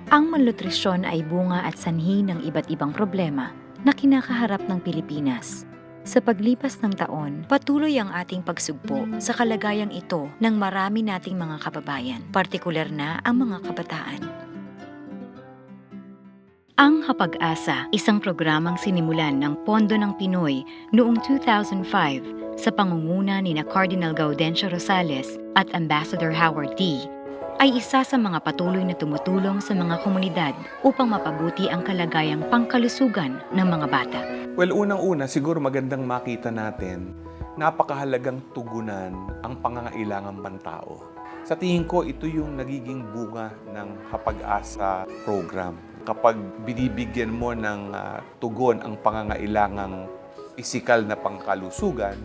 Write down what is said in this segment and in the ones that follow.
Ang malnutrisyon ay bunga at sanhi ng iba't ibang problema na kinakaharap ng Pilipinas. Sa paglipas ng taon, patuloy ang ating pagsugpo sa kalagayang ito ng marami nating mga kababayan, partikular na ang mga kabataan. Ang Hapag-asa, isang programang sinimulan ng Pondo ng Pinoy noong 2005 sa pangunguna ni Cardinal Gaudencio Rosales at Ambassador Howard D., ay isa sa mga patuloy na tumutulong sa mga komunidad upang mapabuti ang kalagayang pangkalusugan ng mga bata. Well, unang-una, siguro magandang makita natin, napakahalagang tugunan ang pangangailangan pantao. Sa tingin ko, ito yung nagiging bunga ng Hapag-asa program. Kapag binibigyan mo ng tugon ang pangangailangang pisikal na pangkalusugan,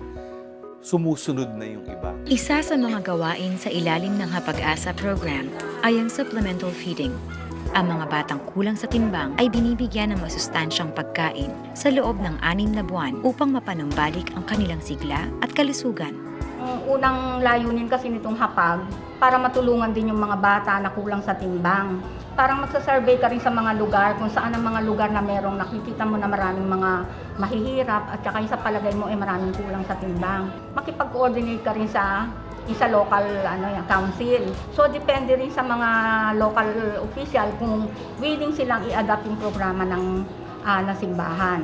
sumusunod na yung iba. Isa sa mga gawain sa ilalim ng Hapag-asa program ay ang supplemental feeding. Ang mga batang kulang sa timbang ay binibigyan ng masustansyang pagkain sa loob ng 6 na buwan upang mapanumbalik ang kanilang sigla at kalusugan. Ang unang layunin kasi nitong hapag, para matulungan din yung mga bata na kulang sa timbang. Parang magsasurvey ka rin sa mga lugar, kung saan ang mga lugar na merong nakikita mo na maraming mga mahihirap at saka sa palagay mo ay maraming kulang sa timbang. Makipag-coordinate ka rin sa local council. So depende rin sa mga local official kung willing silang i-adapt yung programa ng simbahan.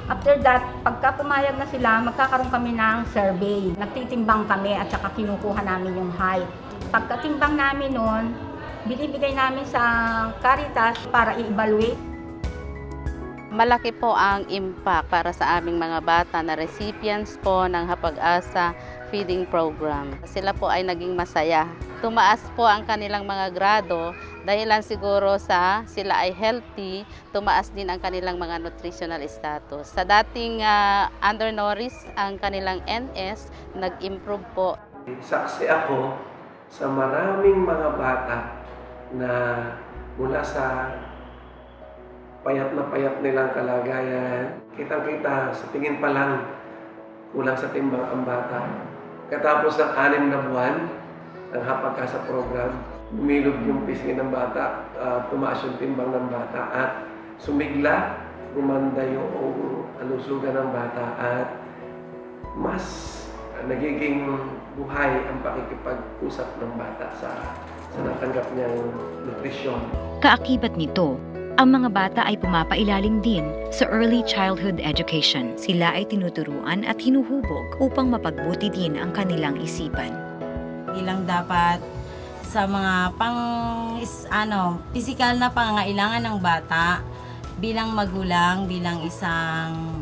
After that, pagka pumayag na sila, magkakaroon kami ng survey. Nagtitimbang kami at saka kinukuha namin yung height. Pagkatimbang namin nun, binibigay namin sa Caritas para i-evaluate. Malaki po ang impact para sa aming mga bata na recipients po ng Hapag-asa feeding program. Sila po ay naging masaya. Tumaas po ang kanilang mga grado dahilan siguro sa sila ay healthy, tumaas din ang kanilang mga nutritional status. Sa dating undernourished ang kanilang NS, nag-improve po. Saksi ako sa maraming mga bata na mula sa payat nilang kalagayan, kitang-kita sa tingin pa lang kulang sa timbang ang bata. Katapos ng 6 na buwan ng Hapag-asa program, lumilog yung pisngi ng bata, tumaas yung timbang ng bata at sumigla, gumanda yung kalusugan ng bata at mas nagiging buhay ang pakikipag-usap ng bata sa natanggap niyang nutrisyon. Kaakibat nito, ang mga bata ay pumapailalim din sa early childhood education. Sila ay tinuturuan at hinuhubog upang mapagbuti din ang kanilang isipan. Ilang dapat sa mga pisikal na pangangailangan ng bata bilang magulang, bilang isang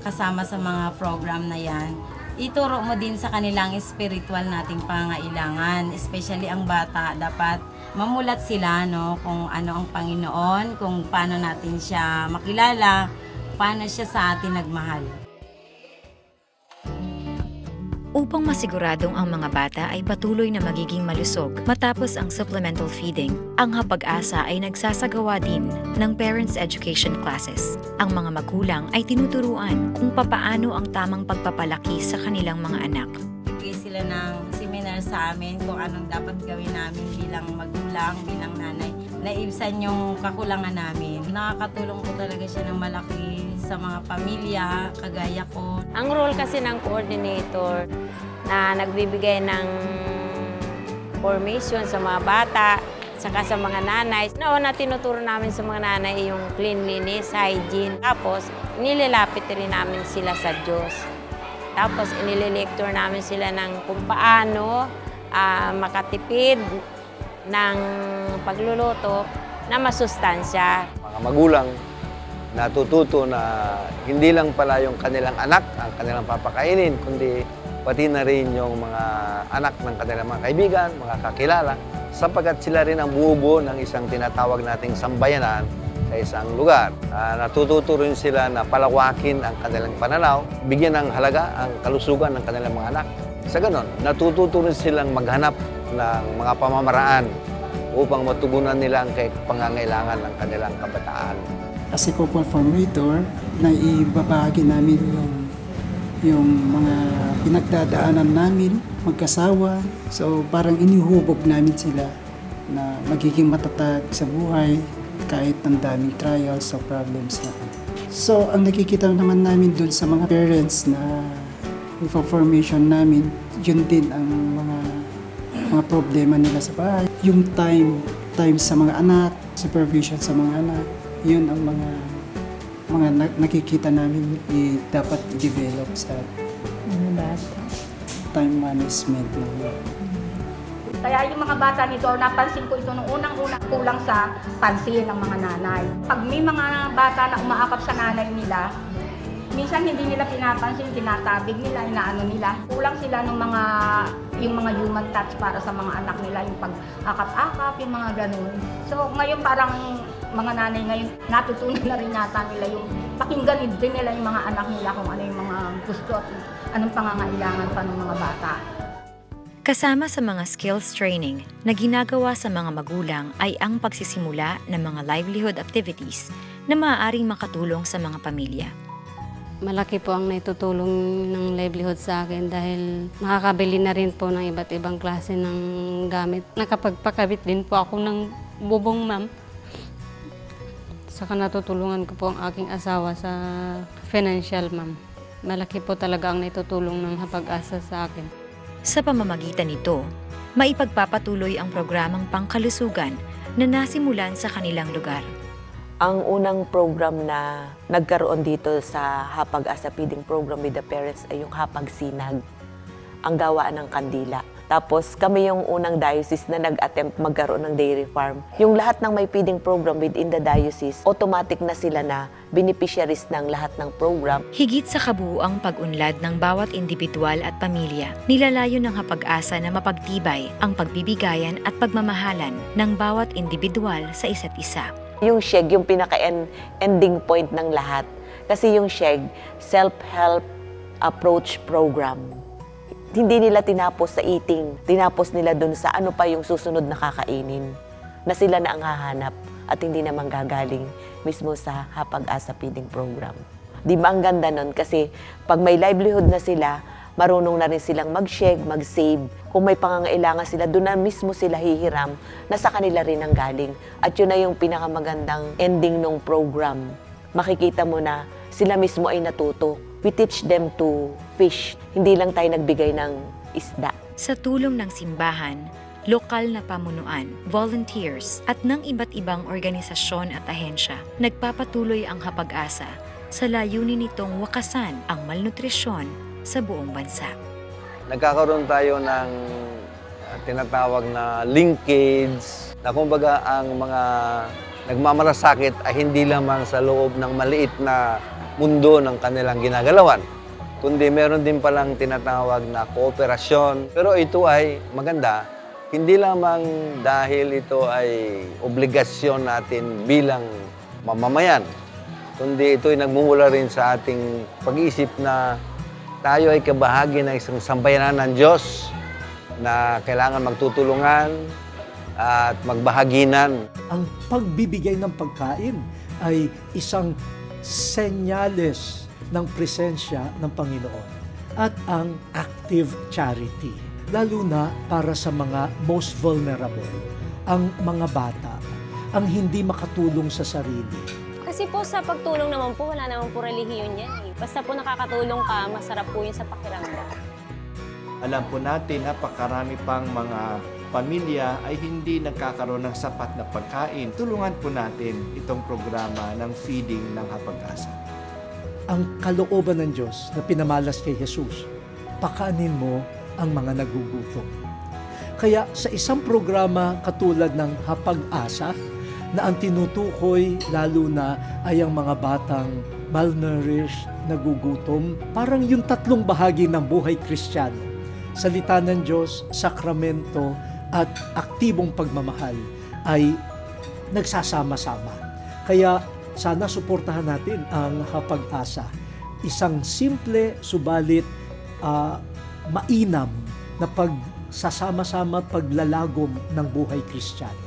kasama sa mga program na yan. Ituro mo din sa kanilang spiritual nating pangangailangan, especially ang bata. Dapat mamulat sila kung ano ang Panginoon, kung paano natin siya makilala, paano siya sa atin nagmahal. Upang masiguradong ang mga bata ay patuloy na magiging malusog matapos ang supplemental feeding, ang Hapag-asa ay nagsasagawa din ng parents education classes. Ang mga magulang ay tinuturuan kung papaano ang tamang pagpapalaki sa kanilang mga anak. Bigay sila ng seminar sa amin kung anong dapat gawin namin bilang magulang, bilang nanay. Naibsan yung kakulangan namin. Nakakatulong po talaga siya ng malaki sa mga pamilya, kagaya ko. Ang role kasi ng coordinator na nagbibigay ng formation sa mga bata, saka sa mga nanay. Noon na tinuturo namin sa mga nanay yung cleanliness, hygiene. Tapos, nililapit rin namin sila sa Diyos. Tapos, inililecture namin sila ng kung paano makatipid ng pagluluto na masustansya. Mga magulang natututo na hindi lang pala yung kanilang anak ang kanilang papakainin, kundi pati na rin yung mga anak ng kanilang mga kaibigan, mga kakilala, sapagkat sila rin ang buo ng isang tinatawag nating sambayanan sa isang lugar. Natututo rin sila na palawakin ang kanilang pananaw, bigyan ng halaga ang kalusugan ng kanilang mga anak. Sa ganon, natututo rin silang maghanap ng mga pamamaraan upang matugunan nila ang pangangailangan ng kanilang kabataan. As a co-formator, naibabahagi namin yung mga pinagdadaanan namin, magkasawa. So parang inihubog namin sila na magiging matatag sa buhay kahit ang daming trials o problems na. So, ang nakikita naman namin dun sa mga parents na formation namin, yun din ang mga problema nila sa bahay. Yung time sa mga anak, supervision sa mga anak, yun ang mga nakikita namin dapat i-develop sa time management ng Kaya yung mga bata nito, napansin ko ito nung unang-unang kulang sa pansin ng mga nanay. Pag may mga bata na umaakap sa nanay nila, minsan hindi nila pinapansin, tinatabig nila, inaano nila. Kulang sila ng yung mga human touch para sa mga anak nila, yung pag-akap-akap, yung mga ganun. So ngayon parang mga nanay ngayon, natutunan na rin yata nila yung pakinggan din nila yung mga anak nila kung ano yung mga gusto at anong pangangailangan pa ng mga bata. Kasama sa mga skills training na ginagawa sa mga magulang ay ang pagsisimula ng mga livelihood activities na maaaring makatulong sa mga pamilya. Malaki po ang naitutulong ng livelihood sa akin dahil makakabili na rin po ng iba't ibang klase ng gamit. Nakapagpakabit din po ako ng bubong, ma'am. Saka natutulungan ko po ang aking asawa sa financial, ma'am. Malaki po talaga ang naitutulong ng Hapag-asa sa akin. Sa pamamagitan nito, maipagpapatuloy ang programang pangkalusugan na nasimulan sa kanilang lugar. Ang unang program na nagkaroon dito sa Hapag-asa Feeding Program with the Parents ay yung Hapag-Sinag, ang gawaan ng kandila. Tapos kami yung unang diocese na nag-attempt magkaroon ng dairy farm. Yung lahat ng may feeding program within the diocese, automatic na sila na beneficiaries ng lahat ng program. Higit sa kabuuang pag-unlad ng bawat individual at pamilya, nilalayo ng Hapag-asa na mapagtibay ang pagbibigayan at pagmamahalan ng bawat individual sa isa't isa. Yung SHEG, yung pinaka-ending point ng lahat. Kasi yung SHEG, Self-Help Approach Program. Hindi nila tinapos sa eating, tinapos nila dun sa ano pa yung susunod na kakainin, na sila na ang hahanap at hindi naman gagaling mismo sa Hapag-asa Feeding Program. Di ba ang ganda nun? Kasi pag may livelihood na sila, marunong na rin silang mag-sheg, mag-save. Kung may pangangailangan sila, doon na mismo sila hihiram na sa kanila rin ang galing. At yun na yung pinakamagandang ending ng program. Makikita mo na sila mismo ay natuto. We teach them to fish. Hindi lang tayo nagbigay ng isda. Sa tulong ng simbahan, lokal na pamunuan, volunteers at ng iba't ibang organisasyon at ahensya, nagpapatuloy ang Hapag-asa sa layunin nitong wakasan ang malnutrisyon sa buong bansa. Nagkakaroon tayo ng tinatawag na linkage na kumbaga ang mga nagmamalasakit ay hindi lamang sa loob ng maliit na mundo ng kanilang ginagalawan, kundi meron din palang tinatawag na kooperasyon. Pero ito ay maganda, hindi lamang dahil ito ay obligasyon natin bilang mamamayan, kundi ito ay nagmumula rin sa ating pag-iisip na tayo ay kabahagi ng isang sambayanan ng Diyos na kailangan magtutulungan at magbahaginan. Ang pagbibigay ng pagkain ay isang senyales ng presensya ng Panginoon at ang active charity, lalo na para sa mga most vulnerable, ang mga bata, ang hindi makatulong sa sarili. Kasi po sa pagtulong naman po, wala naman po relihiyon yan. Basta po nakakatulong ka, masarap po yun sa pakiramdam. Alam po natin, napakarami pang mga pamilya ay hindi nagkakaroon ng sapat na pagkain. Tulungan po natin itong programa ng feeding ng Hapag-asa. Ang kalooban ng Diyos na pinamalas kay Jesus, pakanin mo ang mga nagugutom. Kaya sa isang programa katulad ng Hapag-asa, na ang tinutukoy lalo na ay ang mga batang malnourished, nagugutom, parang yung tatlong bahagi ng buhay Kristiyano. Salita ng Diyos, sakramento, at aktibong pagmamahal ay nagsasama-sama. Kaya sana suportahan natin ang Hapag-asa. Isang simple, subalit mainam na pagsasama-sama at paglalagom ng buhay Kristiyano.